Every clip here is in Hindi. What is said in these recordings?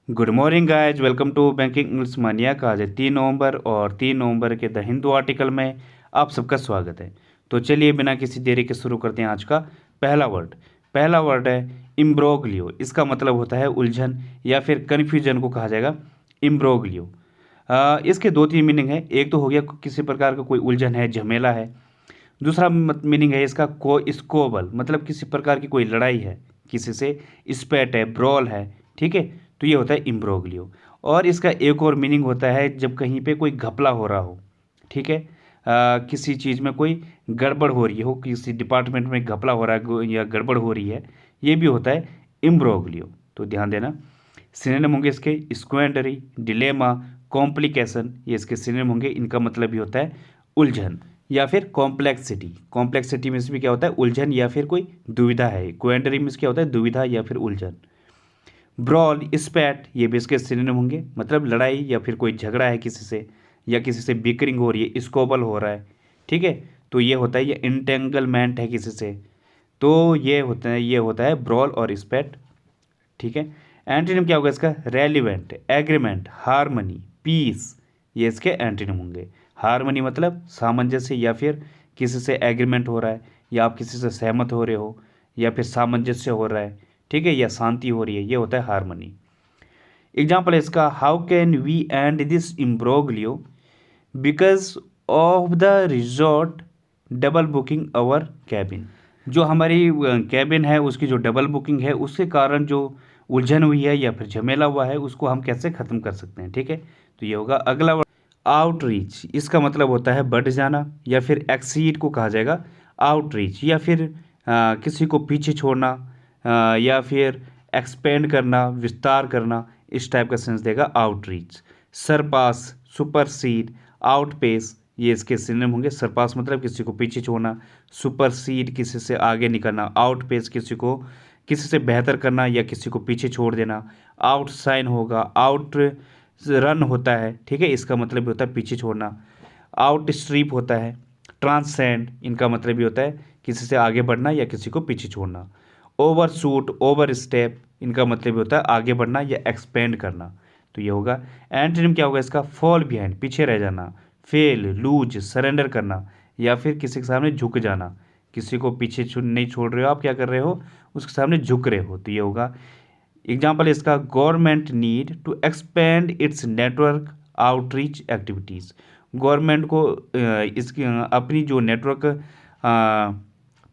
Good morning guys, welcome to banking English mania का आज है 3 नवंबर और 3 नवंबर के द हिंदू आर्टिकल में आप सबका स्वागत है। तो चलिए बिना किसी देरी के शुरू करते हैं आज का पहला वर्ड है इम्ब्रोग्लियो। इसका मतलब होता है उलझन या फिर कन्फ्यूजन को कहा जाएगा इम्ब्रोग्लियो। इसके दो तीन मीनिंग है। एक तो हो गया किसी प्रकार का कोई उलझन है, झमेला है। दूसरा मीनिंग है इसका को स्कोबल, मतलब किसी प्रकार की कोई लड़ाई है किसी से, स्पेट है, ब्रॉल है। ठीक है, तो ये होता है इम्ब्रोग्लियो। और इसका एक और मीनिंग होता है जब कहीं पे कोई घपला हो रहा हो। ठीक है, किसी चीज़ में कोई गड़बड़ हो रही हो, किसी डिपार्टमेंट में घपला हो रहा है या गड़बड़ हो रही है, ये भी होता है इम्ब्रोग्लियो। तो ध्यान देना। सिनोनिम होंगे इसके स्क्वेंडरी, डिलेमा, कॉम्प्लिकेशन, ये इसके सिनोनिम होंगे। इनका मतलब भी होता है उलझन या फिर कॉम्प्लेक्सिटी। कॉम्प्लेक्सिटी में भी क्या होता है उलझन या फिर कोई दुविधा है। क्वेंडरी में क्या होता है दुविधा या फिर उलझन। ब्रॉल, स्पैट, ये भी इसके सिनोनिम होंगे, मतलब लड़ाई या फिर कोई झगड़ा है किसी से या किसी से बिकरिंग हो रही है, स्कोबल हो रहा है। ठीक है, तो ये होता है, ये इंटेंगलमेंट है किसी से, तो ये होता है ब्रॉल और स्पैट। ठीक है, एंटीनिम क्या होगा इसका रेलिवेंट, एग्रीमेंट, हारमनी, पीस, ये इसके एंटीनिम होंगे। हारमनी मतलब सामंजस्य या फिर किसी से एग्रीमेंट हो रहा है या आप किसी से सहमत हो रहे हो या फिर सामंजस्य हो रहा है। ठीक है, या शांति हो रही है, ये होता है हारमनी। एग्जाम्पल है इसका how can we end this imbroglio because of the resort double booking our cabin. जो हमारी कैबिन है उसकी जो डबल बुकिंग है उसके कारण जो उलझन हुई है या फिर झमेला हुआ है उसको हम कैसे ख़त्म कर सकते हैं। ठीक है, तो ये होगा अगला वर्ड आउटरीच। इसका मतलब होता है बढ़ जाना या फिर एक्सीड को कहा जाएगा आउटरीच, या फिर किसी को पीछे छोड़ना या फिर एक्सपेंड करना, विस्तार करना, इस टाइप का सेंस देगा आउटरीच। सरपास, सुपरसीड, आउटपेस, ये इसके सिनोनिम होंगे। सरपास मतलब किसी को पीछे छोड़ना, सुपरसीड किसी से आगे निकलना, आउटपेस किसी से बेहतर करना या किसी को पीछे छोड़ देना। आउटसाइन होगा, आउट रन होता है। ठीक है, इसका मतलब भी होता है पीछे छोड़ना। आउट स्ट्रीप होता है। ट्रांसेंड, इनका मतलब भी होता है किसी से आगे बढ़ना या किसी को पीछे छोड़ना। ओवर शूट, ओवर स्टेप, इनका मतलब भी होता है आगे बढ़ना या एक्सपेंड करना। तो ये होगा। एंटोनिम क्या होगा इसका फॉल बिहाइंड, पीछे रह जाना। फेल, लूज, सरेंडर करना या फिर किसी के सामने झुक जाना। किसी को पीछे नहीं छोड़ रहे हो, आप क्या कर रहे हो उसके सामने झुक रहे हो, तो ये होगा। एग्जाम्पल इसका government need to expand its network outreach activities. Government को इसकी अपनी जो नेटवर्क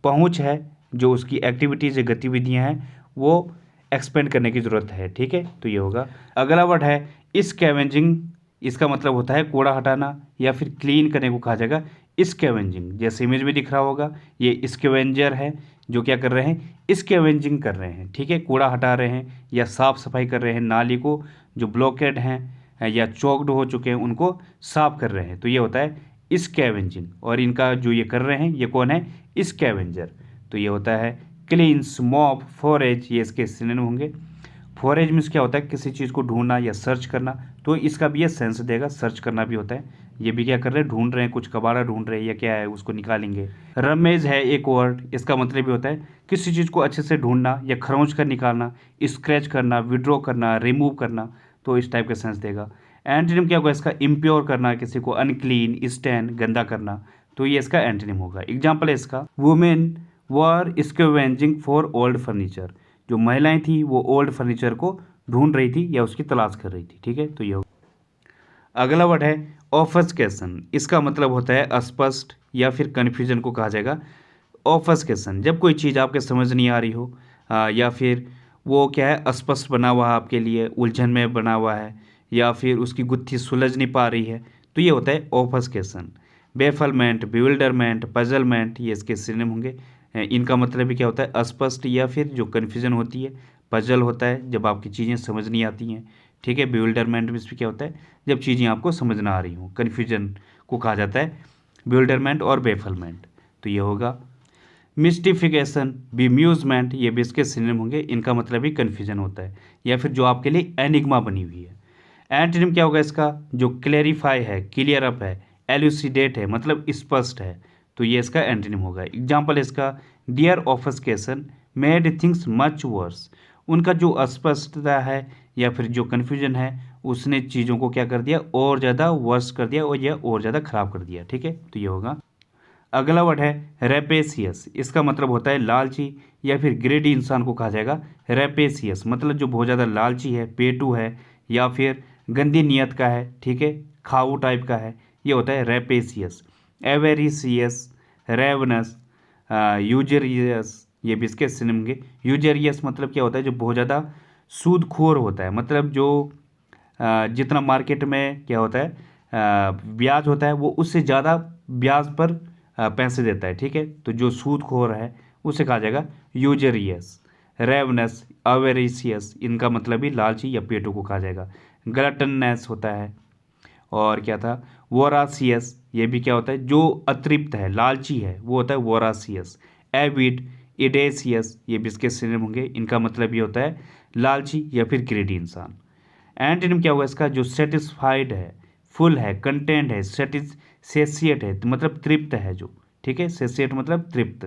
पहुंच है, जो उसकी एक्टिविटीज़ या गतिविधियां हैं वो एक्सपेंड करने की ज़रूरत है। ठीक है, तो ये होगा। अगला वर्ड है स्कैवेंजिंग। इसका मतलब होता है कूड़ा हटाना या फिर क्लीन करने को कहा जाएगा स्कैवेंजिंग। जैसे इमेज में दिख रहा होगा, ये स्कैवेंजर है जो क्या कर रहे हैं स्कैवेंजिंग कर रहे हैं। ठीक है, कूड़ा हटा रहे हैं या साफ़ सफाई कर रहे हैं, नाली को जो ब्लॉकेड हैं या चौकड हो चुके हैं उनको साफ कर रहे हैं, तो ये होता है स्कैवेंजिंग। और इनका जो ये कर रहे हैं ये कौन है स्कैवेंजर, तो ये होता है क्लींस, मॉप, फॉरेज, ये इसके सिनोनिम होंगे। फॉरेज मीन्स क्या होता है किसी चीज़ को ढूंढना या सर्च करना, तो इसका भी ये सेंस देगा, सर्च करना भी होता है। ये भी क्या कर रहे हैं ढूंढ रहे हैं, कुछ कबाड़ा ढूंढ रहे हैं या क्या है उसको निकालेंगे। रमेज है एक वर्ड, इसका मतलब भी होता है किसी चीज़ को अच्छे से ढूंढना या खरोंच कर निकालना, स्क्रैच करना, विड्रॉ करना, रिमूव करना, तो इस टाइप का सेंस देगा। एंटोनिम क्या होगा इसका इम्प्योर करना, किसी को अनक्लीन, स्टैन, गंदा करना, तो ये इसका एंटोनिम होगा। एग्जाम्पल है इसका women were scavenging for old furniture. जो महिलाएं थी वो ओल्ड फर्नीचर को ढूंढ रही थी या उसकी तलाश कर रही थी। ठीक है, तो ये होगा। अगला वर्ड है ऑफस्केशन। इसका मतलब होता है अस्पष्ट या फिर कन्फ्यूजन को कहा जाएगा ऑफस्केशन। जब कोई चीज़ आपके समझ नहीं आ रही हो या फिर वो क्या है अस्पष्ट बना हुआ है आपके लिए, उलझन में बना हुआ है या फिर उसकी गुत्थी सुलझ नहीं पा रही है, तो ये होता है ऑफस्केशन। बेफलमेंट, बिविल्डरमेंट, पजलमेंट, ये इसके सिनोनिम होंगे। इनका मतलब भी क्या होता है अस्पष्ट या फिर जो कन्फ्यूजन होती है। पजल होता है जब आपकी चीज़ें समझ नहीं आती हैं। ठीक है, बिविल्डरमेंट में भी क्या होता है जब चीज़ें आपको समझ ना आ रही हों, कन्फ्यूजन को कहा जाता है बिविल्डरमेंट और बेफलमेंट, तो ये होगा। मिस्टिफिकेशन, बेम्यूजमेंट, ये भी इसके सिनोनिम होंगे। इनका मतलब ही कन्फ्यूजन होता है या फिर जो आपके लिए एनिग्मा बनी हुई है। एंटोनिम क्या होगा इसका जो क्लेरिफाई है, क्लियर अप है, एल्यूसिडेट है, मतलब स्पष्ट है, तो ये इसका एंटोनिम होगा। एग्जाम्पल इसका their obfuscation made things much worse. उनका जो अस्पष्टता है या फिर जो कन्फ्यूजन है उसने चीज़ों को क्या कर दिया, और ज़्यादा वर्स कर दिया और यह और ज़्यादा ख़राब कर दिया। ठीक है, तो ये होगा। अगला वर्ड है रेपेसियस। इसका मतलब होता है लालची या फिर ग्रेडी इंसान को कहा जाएगा रेपेसियस। मतलब जो बहुत ज़्यादा लालची है, पेटू है, या फिर गंदी नीयत का है, ठीक है, खाऊ टाइप का है, ये होता है रेपेसियस। एवेरिसियस, रेवनस, यूजरियस, ये भी इसके सिनोनिम होंगे। यूजरियस मतलब क्या होता है, जो बहुत ज़्यादा सूदखोर होता है। मतलब जो जितना मार्केट में क्या होता है ब्याज होता है, वो उससे ज़्यादा ब्याज पर पैसे देता है। ठीक है, तो जो सूदखोर है उसे कहा जाएगा यूजरियस। रेवनस, अवेरिसियस, इनका मतलब ही लालची या पेटू को कहा जाएगा। ग्लटननेस होता है। और क्या था, वोरासियस, ये भी क्या होता है, जो अतृप्त है, लालची है, वो होता है वोरासियस। एविड, इडेसियस, ये भी इसके सिनोनिम होंगे। इनका मतलब ये होता है लालची या फिर ग्रेडी इंसान। एंटोनिम क्या होगा इसका, जो सेटिस्फाइड है, फुल है, कंटेंट है, सेसिएट है, तो मतलब तृप्त है जो। ठीक है, सेसिएट मतलब तृप्त।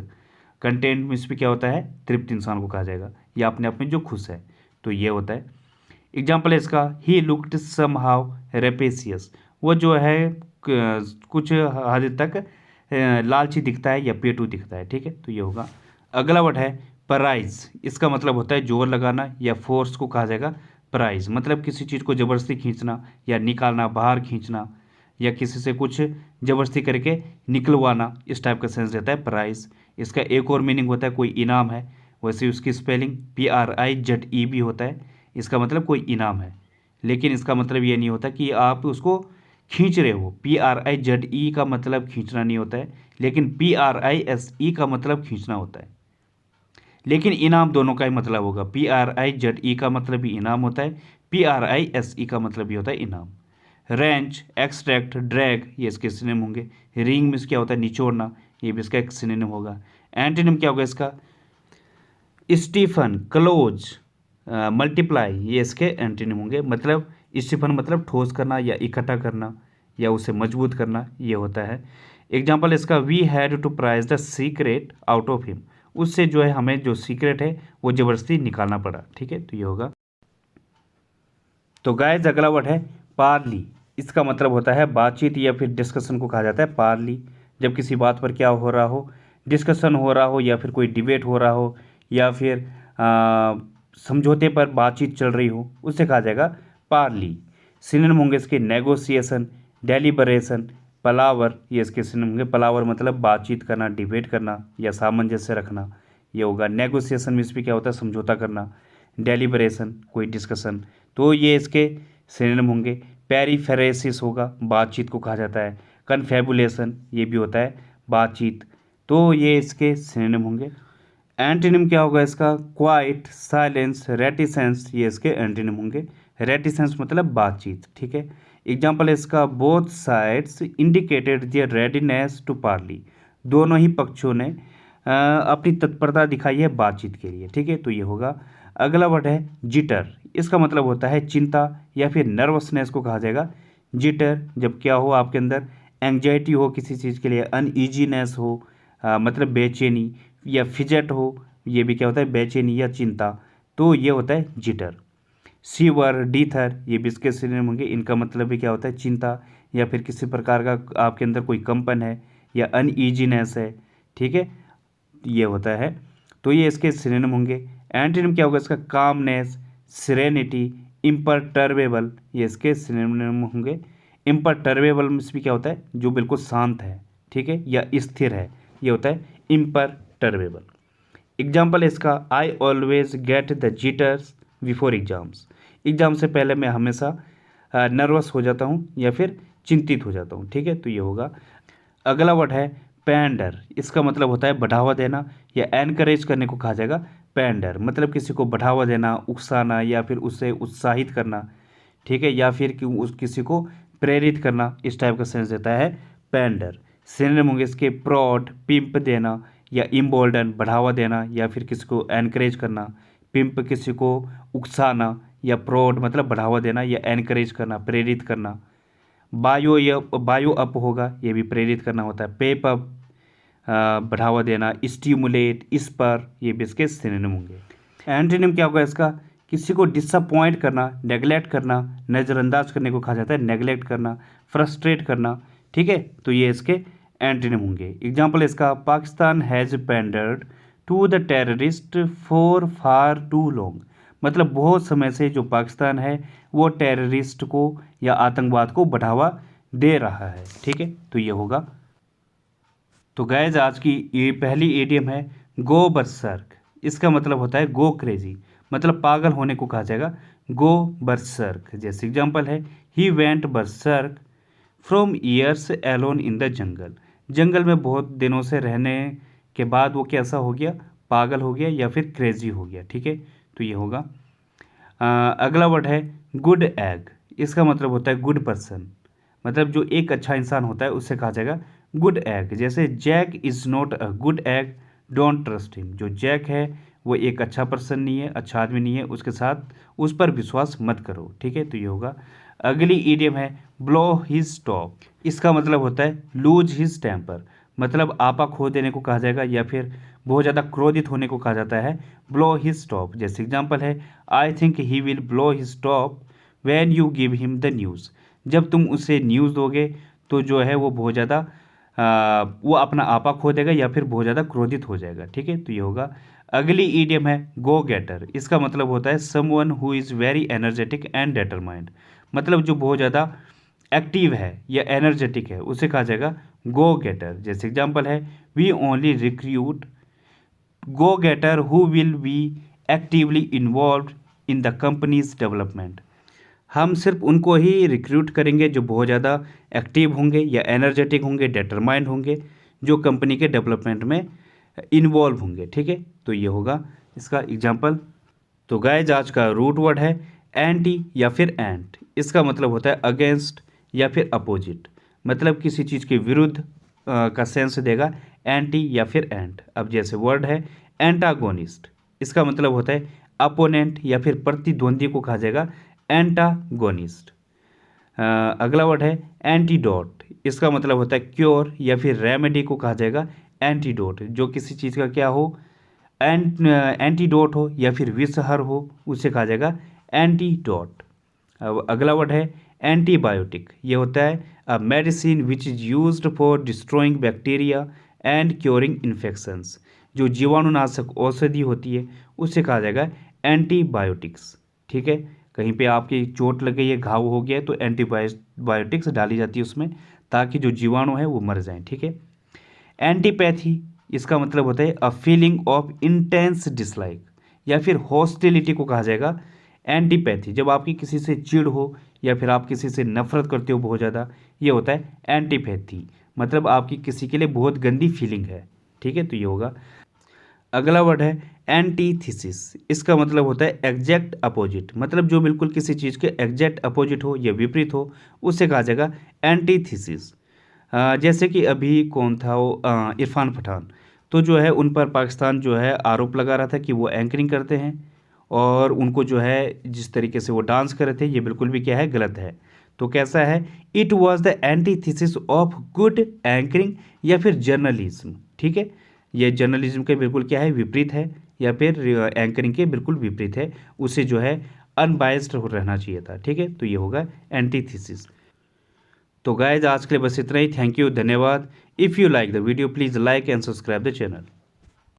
कंटेंट में इस पर क्या होता है, तृप्त इंसान को कहा जाएगा, या अपने आप में जो खुश है, तो ये होता है। एग्जाम्पल है इसका, ही लुक्ड समहाउ रेपेसियस। वो जो है कुछ हद तक लालची दिखता है या पेटू दिखता है। ठीक है, तो ये होगा। अगला वर्ड है प्राइज। इसका मतलब होता है जोर लगाना या फोर्स को कहा जाएगा प्राइज। मतलब किसी चीज़ को ज़बरदस्ती खींचना या निकालना, बाहर खींचना, या किसी से कुछ ज़बरदस्ती करके निकलवाना, इस टाइप का सेंस रहता है प्राइज। इसका एक और मीनिंग होता है कोई इनाम है। वैसे उसकी स्पेलिंग PRIZE भी होता है। इसका मतलब कोई इनाम है, लेकिन इसका मतलब ये नहीं होता कि आप उसको खींच रहे हो। PRIZE का मतलब खींचना नहीं होता है, लेकिन PRISE का मतलब खींचना होता है। लेकिन इनाम दोनों का ही मतलब होगा। PRIZE का मतलब भी इनाम होता है, PRISE का मतलब भी होता है इनाम। रेंच, एक्सट्रैक्ट, ड्रैग, ये इसके सिनोनिम होंगे। रिंग में क्या होता है, निचोड़ना, ये भी इसका एक सिनोनिम होगा। एंटोनिम क्या होगा इसका, स्टीफन, क्लोज, मल्टीप्लाई, ये इसके एंटोनिम होंगे। मतलब स्टीफन मतलब ठोस करना या इकट्ठा करना या उसे मजबूत करना, ये होता है। एग्जाम्पल इसका, we had to prise the secret out of him. उससे जो है हमें जो सीक्रेट है वो ज़बरदस्ती निकालना पड़ा। ठीक है, तो ये होगा। तो गाइस अगला वर्ड है पार्ली। इसका मतलब होता है बातचीत या फिर डिस्कशन को कहा जाता है पार्ली। जब किसी बात पर क्या हो रहा हो, डिस्कशन हो रहा हो, या फिर कोई डिबेट हो रहा हो, या फिर समझौते पर बातचीत चल रही हो, उससे कहा जाएगा पार्ली। सिनोनिम होंगे इसके नेगोशिएशन, डेलिबरेशन, पलावर, ये इसके सिनोनिम होंगे। पलावर मतलब बातचीत करना, डिबेट करना या सामंजस्य रखना, ये होगा। नेगोशिएशन में इस पर क्या होता है, समझौता करना। डेलिबरेशन कोई डिस्कशन, तो ये इसके सिनोनिम होंगे। पेरिफेरेसिस होगा, बातचीत को कहा जाता है। कन्फेबुलेशन, ये भी होता है बातचीत, तो ये इसके सिनोनिम होंगे। एंटोनिम क्या होगा इसका, क्वाइट, साइलेंस, रेटिसेंस, ये इसके एंटोनिम होंगे। रेटिसेंस मतलब बातचीत। ठीक है, एग्जाम्पल है इसका, both sides indicated their readiness to parley. दोनों ही पक्षों ने अपनी तत्परता दिखाई है बातचीत के लिए। ठीक है, तो ये होगा। अगला वर्ड है जिटर। इसका मतलब होता है चिंता या फिर नर्वसनेस को कहा जाएगा जिटर। जब क्या हो, आपके अंदर एंग्जाइटी हो किसी चीज़ के लिए, अनईजीनेस हो, मतलब बेचैनी, या फिजट हो, ये भी क्या होता है, बेचैनी या चिंता, तो ये होता है जिटर। सीवर, डीथर, ये भी इसके सिनोनिम होंगे। इनका मतलब भी क्या होता है, चिंता या फिर किसी प्रकार का आपके अंदर कोई कंपन है या अनईजीनेस है। ठीक है, ये होता है, तो ये इसके सिनोनिम होंगे। एंटोनिम क्या होगा इसका, कामनेस, सिरेनिटी, इम्परटर्बेबल, ये इसके सिनोनिम होंगे। इम्परटर्बेबल में भी क्या होता है, जो बिल्कुल शांत है, ठीक है, या स्थिर है, ये होता है इम्परटर्बेबल। एग्जाम्पल है इसका, I always get the jitters before exams. Exam से पहले मैं हमेशा नर्वस हो जाता हूँ या फिर चिंतित हो जाता हूँ। ठीक है, तो ये होगा। अगला वर्ड है पैंडर। इसका मतलब होता है बढ़ावा देना या एनकरेज करने को कहा जाएगा पैंडर। मतलब किसी को बढ़ावा देना, उकसाना या फिर उससे उत्साहित करना। ठीक है, या फिर कि उस किसी को प्रेरित करना, इस टाइप का सेंस देता है पैंडर। सिनोनिम होंगे इसके, प्रॉड, पिंप देना या इम्बोल्डन, बढ़ावा देना या फिर किसी को एनकरेज करना। पिंप किसी को उकसाना, या प्रॉड मतलब बढ़ावा देना या एनकरेज करना, प्रेरित करना। बायो अप होगा, ये भी प्रेरित करना होता है। पेप अप, बढ़ावा देना। स्टिमुलेट, इस पर, ये भी इसके सिनोनिम होंगे। एंटोनिम क्या होगा इसका, किसी को डिसअपॉइंट करना, नेगलेक्ट करना, नज़रअंदाज करने को कहा जाता है नेगलेक्ट करना, फ्रस्ट्रेट करना, ठीक है। तो ये इसके एंटोनिम होंगे। एग्जाम्पल इसका, Pakistan has pandered to the terrorist for far too long, मतलब बहुत समय से जो पाकिस्तान है वो टेररिस्ट को या आतंकवाद को बढ़ावा दे रहा है, ठीक है। तो ये होगा। तो गाइज आज की ये पहली इडियम है गो बरसर्क। इसका मतलब होता है गो क्रेजी, मतलब पागल होने को कहा जाएगा गो बरसर्क। जैसे एग्जांपल है, he went berserk from years alone in the jungle, जंगल में बहुत दिनों से रहने के बाद वो कैसा हो गया, पागल हो गया या फिर क्रेजी हो गया, ठीक है। तो ये होगा। अगला वर्ड है गुड एग। इसका मतलब होता है गुड पर्सन, मतलब जो एक अच्छा इंसान होता है उससे कहा जाएगा गुड एग। जैसे Jack is not a good egg, don't trust him. जो जैक है वो एक अच्छा पर्सन नहीं है, अच्छा आदमी नहीं है, उसके साथ उस पर विश्वास मत करो, ठीक है। तो ये होगा। अगली ईडियम है ब्लो हिज टॉप। इसका मतलब होता है लूज हिज टेम्पर, मतलब आपा खो देने को कहा जाएगा या फिर बहुत ज़्यादा क्रोधित होने को कहा जाता है ब्लो हिज टॉप। जैसे एग्जांपल है, I think he will blow his top when you give him the news. जब तुम उसे न्यूज़ दोगे तो जो है वो बहुत ज़्यादा वो अपना आपा खो देगा या फिर बहुत ज़्यादा क्रोधित हो जाएगा, ठीक है। तो ये होगा। अगली ईडियम है गो गेटर। इसका मतलब होता है someone who is very energetic and determined, मतलब जो बहुत ज़्यादा एक्टिव है या एनर्जेटिक है उसे कहा जाएगा गो गेटर। जैसे एग्जांपल है, we only recruit go getter who will be actively involve in the company's development. हम सिर्फ उनको ही रिक्रूट करेंगे जो बहुत ज़्यादा एक्टिव होंगे या एनर्जेटिक होंगे, डिटरमाइंड होंगे, जो कंपनी के डेवलपमेंट में इन्वॉल्व होंगे, ठीक है। तो ये होगा इसका एग्जांपल। तो गाइज आज का रूट वर्ड है एंटी या फिर एंट। इसका मतलब होता है अगेंस्ट या फिर अपोजिट, मतलब किसी चीज़ के विरुद्ध का सेंस देगा एंटी या फिर एंट। अब जैसे वर्ड है एंटागोनिस्ट, इसका मतलब होता है अपोनेंट या फिर प्रतिद्वंदी को कहा जाएगा एंटागोनिस्ट। अगला वर्ड है एंटीडोट। इसका मतलब होता है क्योर या फिर रेमेडी को कहा जाएगा एंटीडोट। जो किसी चीज़ का क्या हो, एंटीडोट हो या फिर विषहर हो उसे कहा जाएगा एंटीडोट। अब अगला वर्ड है एंटीबायोटिक। ये होता है a medicine which is used for destroying bacteria and curing infections. जो जीवाणुनाशक औषधि होती है उसे कहा जाएगा एंटीबायोटिक्स, ठीक है। कहीं पे आपकी चोट लग गई है, घाव हो गया है, तो एंटीबायोटिक्स डाली जाती है उसमें ताकि जो जीवाणु है वो मर जाएं, ठीक है। एंटीपैथी, इसका मतलब होता है a feeling of intense dislike या फिर हॉस्टिलिटी को कहा जाएगा एंटीपैथी। जब आपकी किसी से चिढ़ हो या फिर आप किसी से नफरत करते हो बहुत ज़्यादा, ये होता है एंटीपैथी, मतलब आपकी किसी के लिए बहुत गंदी फीलिंग है, ठीक है। तो ये होगा। अगला वर्ड है एंटीथीसिस। इसका मतलब होता है एग्जैक्ट अपोजिट, मतलब जो बिल्कुल किसी चीज़ के एग्जैक्ट अपोजिट हो या विपरीत हो उससे कहा जाएगा एंटीथीसिस। जैसे कि अभी कौन था वो, इरफान पठान, तो जो है उन पर पाकिस्तान जो है आरोप लगा रहा था कि वो एंकरिंग करते हैं और उनको जो है जिस तरीके से वो डांस कर रहे थे ये बिल्कुल भी क्या है, गलत है। तो कैसा है, it was the antithesis of good anchoring या फिर जर्नलिज्म, ठीक है। ये जर्नलिज्म के बिल्कुल क्या है, विपरीत है या फिर एंकरिंग के बिल्कुल विपरीत है, उसे जो है अनबायस्ड रहना चाहिए था, ठीक है। तो ये होगा एंटीथीसिस। तो गाइज आज के लिए बस इतना ही। थैंक यू, धन्यवाद। If you like the video please like and subscribe the channel.